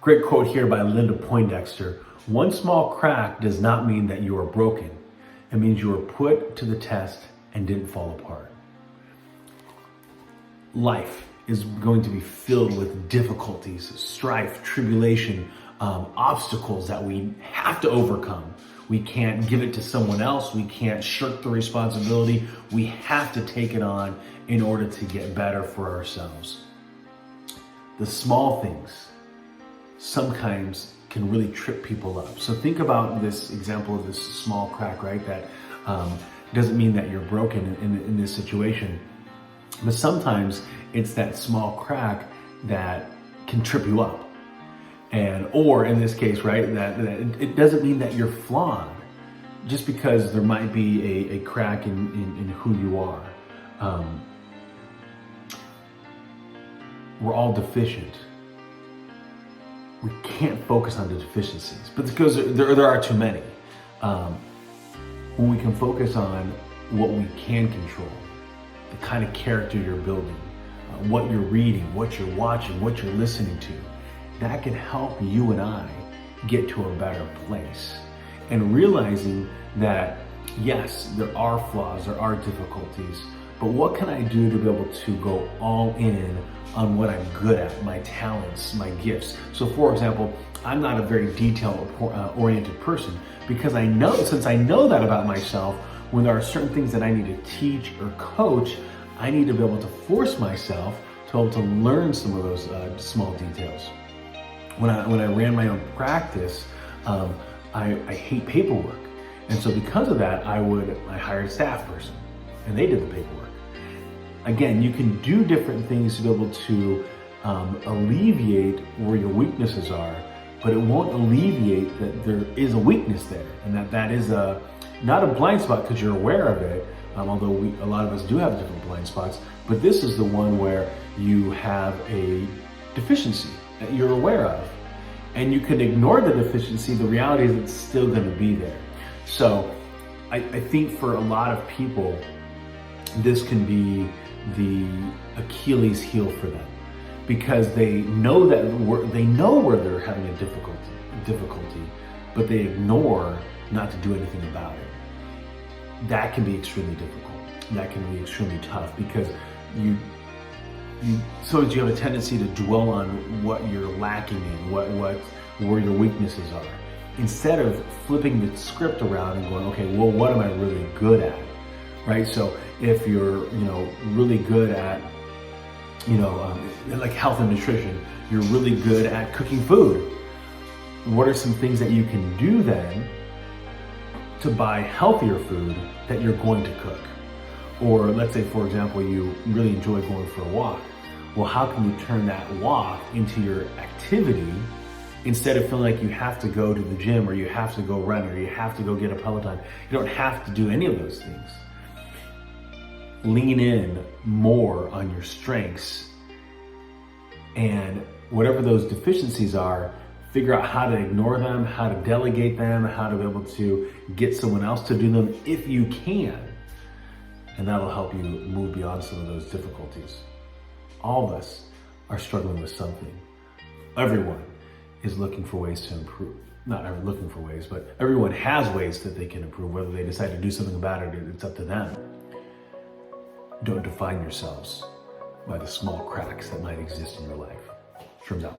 Great quote here by Linda Poindexter. One small crack does not mean that you are broken. It means you were put to the test and didn't fall apart. Life is going to be filled with difficulties, strife, tribulation, obstacles that we have to overcome. We can't give it to someone else. We can't shirk the responsibility. We have to take it on in order to get better for ourselves. The small things sometimes can really trip people up. So think about this example of this small crack, right? That doesn't mean that you're broken in this situation. But sometimes it's that small crack that can trip you up. Or in this case, right, that it doesn't mean that you're flawed just because there might be a crack in who you are. We're all deficient. We can't focus on the deficiencies, but because there are too many. When we can focus on what we can control, the kind of character you're building, what you're reading, what you're watching, what you're listening to, that can help you and I get to a better place. And realizing that, yes, there are flaws, there are difficulties, but what can I do to be able to go all in on what I'm good at, my talents, my gifts? So for example, I'm not a very detail-oriented person because since I know that about myself, when there are certain things that I need to teach or coach, I need to be able to force myself to be able to learn some of those small details. When I ran my own practice, I hate paperwork. And so because of that, I hired a staff person and they did the paperwork. Again, you can do different things to be able to alleviate where your weaknesses are, but it won't alleviate that there is a weakness there and that is not a blind spot because you're aware of it, although a lot of us do have different blind spots, but this is the one where you have a deficiency that you're aware of. And you can ignore the deficiency, the reality is it's still gonna be there. So I think for a lot of people, this can be the Achilles heel for them because they know where they're having a difficulty, but they ignore not to do anything about it. That can be extremely difficult. That can be extremely tough because you have a tendency to dwell on what you're lacking in, where your weaknesses are, instead of flipping the script around and going, okay, well, what am I really good at, right? So if you're, really good at, like health and nutrition, you're really good at cooking food. What are some things that you can do then to buy healthier food that you're going to cook? Or let's say, for example, you really enjoy going for a walk. Well, how can you turn that walk into your activity instead of feeling like you have to go to the gym or you have to go run or you have to go get a Peloton? You don't have to do any of those things. Lean in more on your strengths, and whatever those deficiencies are, figure out how to ignore them, how to delegate them, how to be able to get someone else to do them if you can. And that'll help you move beyond some of those difficulties. All of us are struggling with something. Everyone is looking for ways to improve. Not looking for ways, but everyone has ways that they can improve. Whether they decide to do something about it, it's up to them. Don't define yourselves by the small cracks that might exist in your life. Shrooms out.